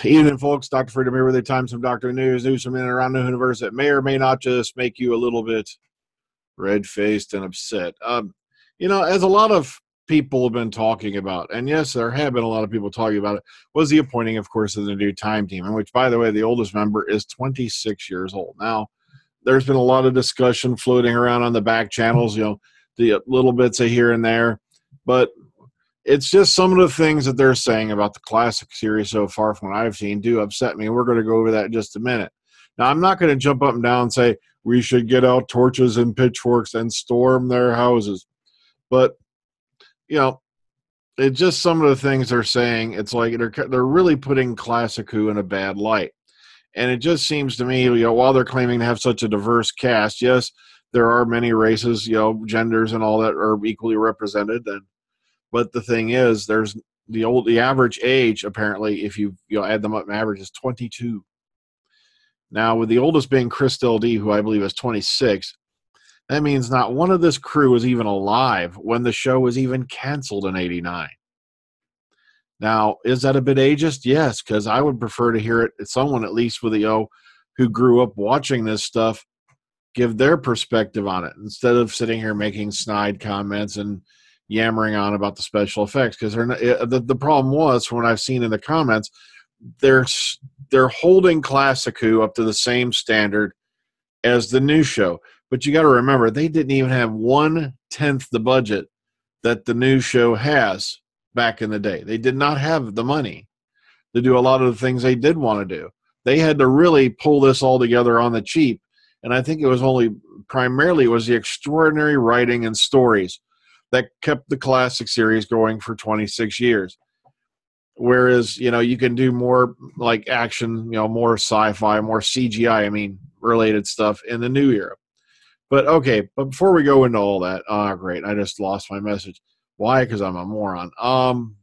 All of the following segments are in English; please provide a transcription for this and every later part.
Evening, folks. Dr. Freedom here with a time some doctor news from in and around the universe that may or may not just make you a little bit red-faced and upset. As a lot of people have been talking about, and yes, there have been a lot of people talking about it, was the appointing, of course, of the new time team, in which, by the way, the oldest member is 26 years old. Now, there's been a lot of discussion floating around on the back channels, the little bits of here and there, but it's just some of the things that they're saying about the classic series so far from what I've seen do upset me. We're going to go over that in just a minute. Now, I'm not going to jump up and down and say we should get out torches and pitchforks and storm their houses. But, it's just some of the things they're saying. It's like they're really putting Classic Who in a bad light. And it just seems to me, while they're claiming to have such a diverse cast, yes, there are many races, genders and all that are equally represented. But the thing is, there's the average age, apparently, if you add them up in average, is 22. Now, with the oldest being Christelle D, who I believe is 26, that means not one of this crew was even alive when the show was even canceled in 89. Now, is that a bit ageist? Yes, because I would prefer to hear it, someone at least with who grew up watching this stuff, give their perspective on it instead of sitting here making snide comments and yammering on about the special effects. Because the problem was, from what I've seen in the comments, they're holding Classic Who up to the same standard as the new show. But you got to remember, they didn't even have 1/10 the budget that the new show has back in the day. They did not have the money to do a lot of the things they did want to do. They had to really pull this all together on the cheap. And I think it was primarily the extraordinary writing and stories that kept the classic series going for 26 years. Whereas, you can do more like action, more sci-fi, more CGI, related stuff in the new era. But okay, but before we go into all that, great, I just lost my message. Why? Because I'm a moron. Hang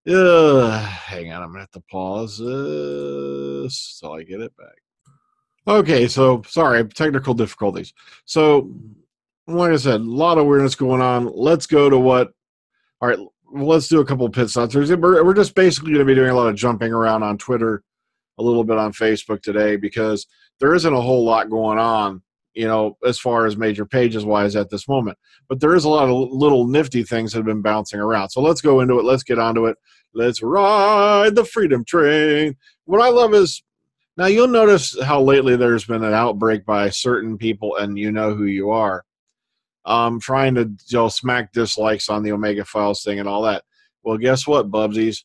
on, I'm gonna have to pause this so I get it back. Okay, so sorry, technical difficulties. So, like I said, a lot of weirdness going on. Let's go to all right, let's do a couple of pit stops. We're just basically going to be doing a lot of jumping around on Twitter, a little bit on Facebook today, because there isn't a whole lot going on, as far as major pages wise at this moment. But there is a lot of little nifty things that have been bouncing around. So let's go into it. Let's get onto it. Let's ride the freedom train. What I love is, now you'll notice how lately there's been an outbreak by certain people, and you know who you are, trying to smack dislikes on the Omega Files thing and all that. Well, guess what, Bubsies?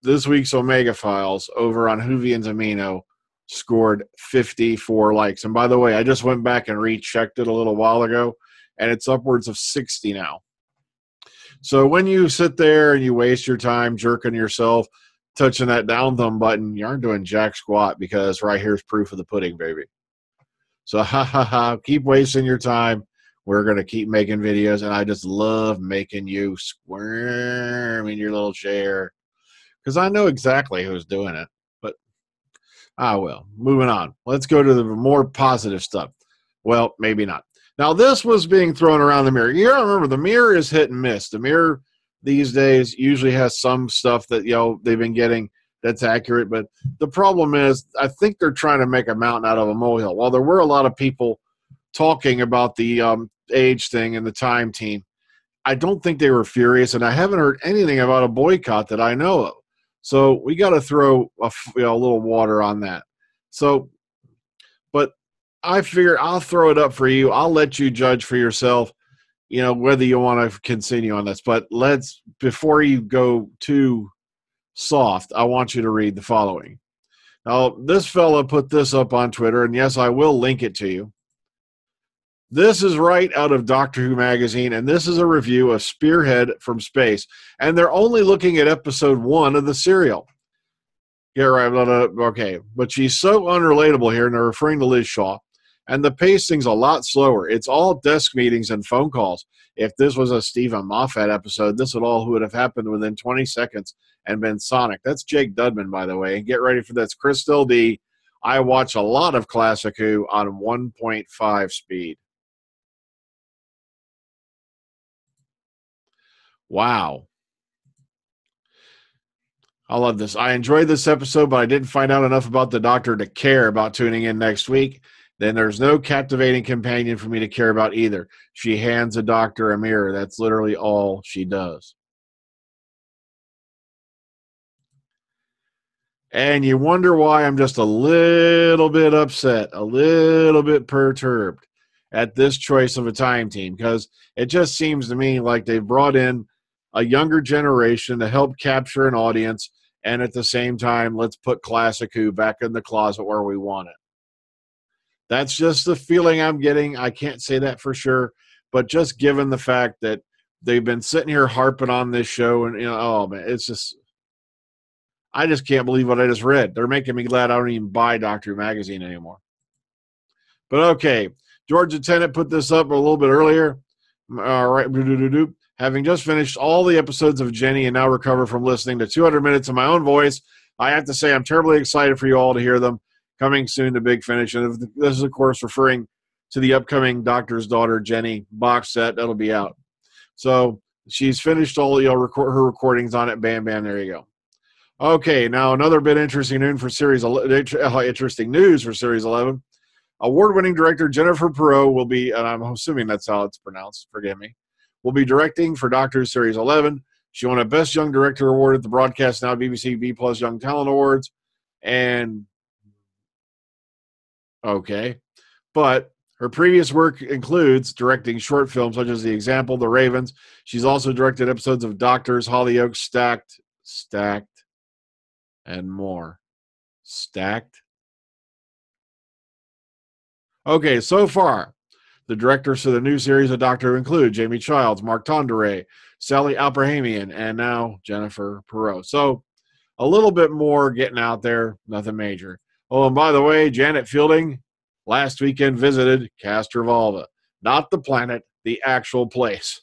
This week's Omega Files over on Hoovy and Zamino scored 54 likes. And by the way, I just went back and rechecked it a little while ago, and it's upwards of 60 now. So when you sit there and you waste your time jerking yourself, touching that down thumb button, you aren't doing jack squat, because right here's proof of the pudding, baby. So keep wasting your time. We're going to keep making videos, and I just love making you squirm in your little chair, because I know exactly who's doing it. But, well, moving on. Let's go to the more positive stuff. Well, maybe not. Now, this was being thrown around the mirror. You gotta remember, the mirror is hit and miss. The mirror these days usually has some stuff that, they've been getting that's accurate. But the problem is, I think they're trying to make a mountain out of a molehill. While there were a lot of people talking about the age thing and the time team, I don't think they were furious, and I haven't heard anything about a boycott that I know of. So we got to throw a little water on that. So, but I figure I'll throw it up for you. I'll let you judge for yourself, whether you want to continue on this. But before you go too soft, I want you to read the following. Now, this fella put this up on Twitter, and yes, I will link it to you. This is right out of Doctor Who magazine, and this is a review of Spearhead from Space. And they're only looking at episode 1 of the serial. Yeah, right. Okay. But she's so unrelatable here, and they're referring to Liz Shaw. And the pacing's a lot slower. It's all desk meetings and phone calls. If this was a Stephen Moffat episode, this would have happened within 20 seconds and been sonic. That's Jake Dudman, by the way. And get ready for this. Christelle D. I watch a lot of Classic Who on 1.5 speed. Wow. I love this. I enjoyed this episode, but I didn't find out enough about the Doctor to care about tuning in next week. Then there's no captivating companion for me to care about either. She hands the Doctor a mirror. That's literally all she does. And you wonder why I'm just a little bit upset, a little bit perturbed at this choice of a time team, because it just seems to me like they've brought in a younger generation to help capture an audience, and at the same time, let's put Classic Who back in the closet where we want it. That's just the feeling I'm getting. I can't say that for sure, but just given the fact that they've been sitting here harping on this show, and oh man, it's just, I just can't believe what I just read. They're making me glad I don't even buy Doctor Who magazine anymore. But okay, Georgia Tennant put this up a little bit earlier. All right, having just finished all the episodes of Jenny and now recover from listening to 200 minutes of my own voice, I have to say I'm terribly excited for you all to hear them. Coming soon to Big Finish. And this is, of course, referring to the upcoming Doctor's Daughter Jenny box set that'll be out. So she's finished all her recordings on it. Bam, bam, there you go. Okay, now another bit interesting news for Series 11. Award-winning director Jennifer Perrault will be, and I'm assuming that's how it's pronounced, forgive me, will be directing for Doctor Who Series 11. She won a Best Young Director award at the Broadcast Now BBC B+ Young Talent Awards. And, okay, but her previous work includes directing short films such as The Example, The Ravens. She's also directed episodes of Doctors, Hollyoaks, Stacked, and more. Stacked? Okay, so far, the directors of the new series of Doctor Who include Jamie Childs, Mark Tonderay, Sally Alperhamian, and now Jennifer Perrault. So a little bit more getting out there, nothing major. Oh, and by the way, Janet Fielding last weekend visited Castrovalva. Not the planet, the actual place.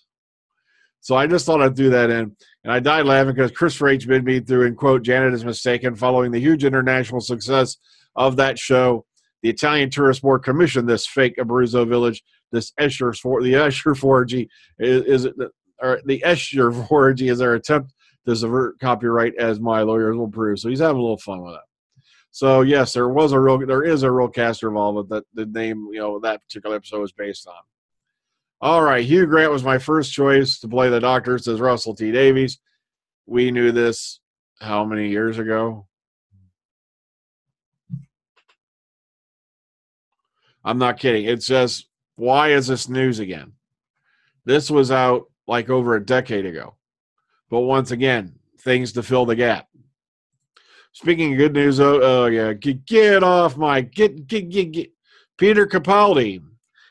So I just thought I'd do that in. And I died laughing because Christopher H. Bidmead threw in, quote, Janet is mistaken. Following the huge international success of that show, the Italian Tourist Board commissioned this fake Abruzzo village, this the Escher Forgy the Escher Forgy is their attempt to subvert copyright, as my lawyers will prove. So he's having a little fun with that. So yes, there is a real Castrovalva that the name, that particular episode was based on. All right, Hugh Grant was my first choice to play the Doctor, says Russell T Davies. We knew this how many years ago? I'm not kidding. It says, why is this news again? This was out like over a decade ago. But once again, things to fill the gap. Speaking of good news, get off my, get. Peter Capaldi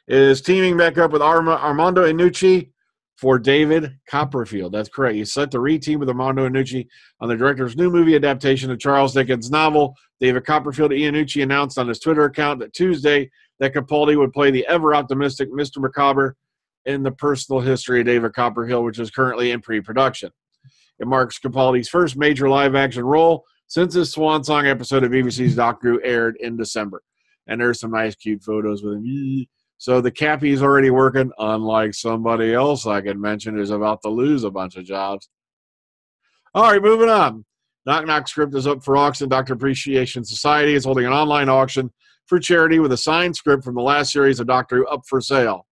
is teaming back up with Armando Iannucci for David Copperfield. That's correct. He's set to re-team with Armando Iannucci on the director's new movie adaptation of Charles Dickens' novel. David Copperfield. Iannucci announced on his Twitter account that Tuesday that Capaldi would play the ever-optimistic Mr. Macabre in the personal history of David Copperfield, which is currently in pre-production. It marks Capaldi's first major live-action role since his swan song episode of BBC's Doctor Who aired in December. And there's some nice, cute photos with him. So the Cappy's already working, unlike somebody else I can mention who's about to lose a bunch of jobs. All right, moving on. Knock Knock script is up for auction. Doctor Appreciation Society is holding an online auction for charity with a signed script from the last series of Doctor Who up for sale.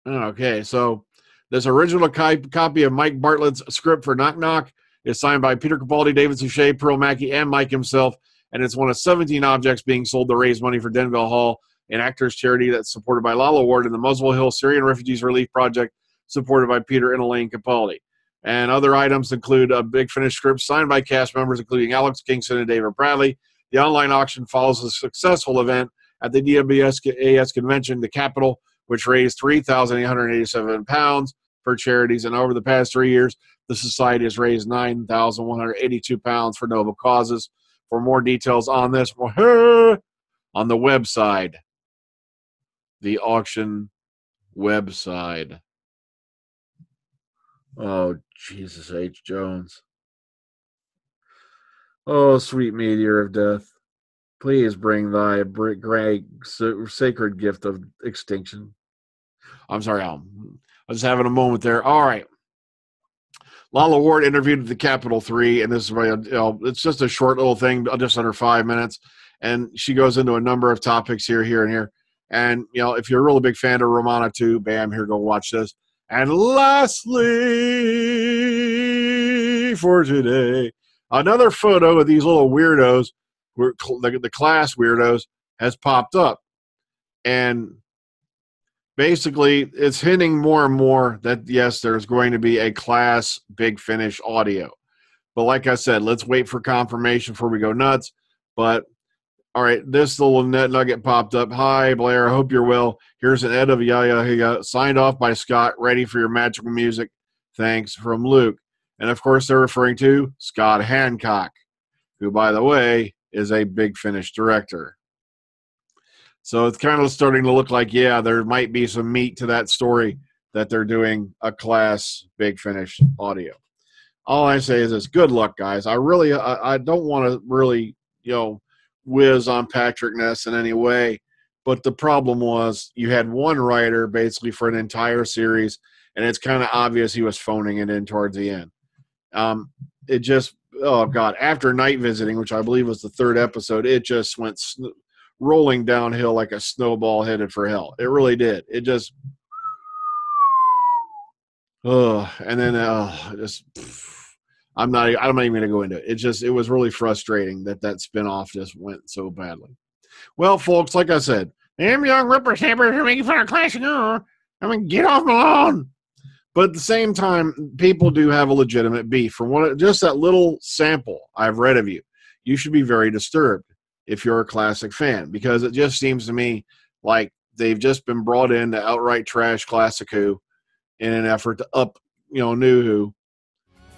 Okay, so this original copy of Mike Bartlett's script for Knock Knock is signed by Peter Capaldi, David Suchet, Pearl Mackie, and Mike himself, and it's one of 17 objects being sold to raise money for Denville Hall, an actors' charity that's supported by Lalla Ward and the Muswell Hill Syrian Refugees Relief Project, supported by Peter and Elaine Capaldi. And other items include a Big Finish script signed by cast members, including Alex Kingston and David Bradley. The online auction follows a successful event at the DWAS convention, the Capitol, which raised £3,887 for charities. And over the past 3 years, the Society has raised £9,182 for noble causes. For more details on this, on the website, the auction website. Oh, Jesus H. Jones. Oh, sweet meteor of death, please bring thy great sacred gift of extinction. I'm sorry, I was having a moment there. All right. Lalla Ward interviewed at the Capitol 3, and this is it's just a short little thing, just under 5 minutes, and she goes into a number of topics here, and here. And if you're a really big fan of Romana 2, bam, here, go watch this. And lastly, for today, another photo of these little weirdos, the class weirdos, has popped up, and basically, it's hinting more and more that, yes, there's going to be a class Big Finish audio. But like I said, let's wait for confirmation before we go nuts. But, all right, this little nugget popped up. Hi, Blair. I hope you're well. Here's an ed of Yaya signed off by Scott. Ready for your magical music. Thanks, from Luke. And, of course, they're referring to Scott Hancock, who, by the way, is a Big Finish director. So it's kind of starting to look like, yeah, there might be some meat to that story that they're doing a class Big Finish audio. All I say is this: good luck, guys. I don't want to really, whiz on Patrick Ness in any way, but the problem was you had one writer basically for an entire series, and it's kind of obvious he was phoning it in towards the end. It just, oh God, after Night Visiting, which I believe was the 3rd episode, it just went rolling downhill like a snowball headed for hell. It really did. It just, and then I'm not even going to go into it. It was really frustrating that spinoff just went so badly. Well, folks, like I said, them young whippersnappers are making fun of classic. Get off my lawn. But at the same time, people do have a legitimate beef. From just that little sample I've read of you, you should be very disturbed if you're a classic fan, because it just seems to me like they've just been brought in to outright trash Classic Who in an effort to up, New Who.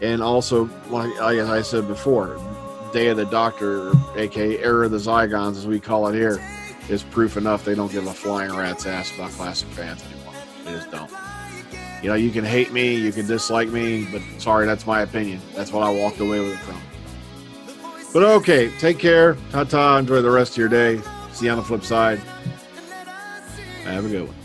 And also, like I said before, Day of the Doctor, aka Era of the Zygons, as we call it here, is proof enough they don't give a flying rat's ass about classic fans anymore. They just don't. You can hate me, you can dislike me, but sorry, that's my opinion. That's what I walked away with it from. But okay, take care. Ta-ta. Enjoy the rest of your day. See you on the flip side. Have a good one.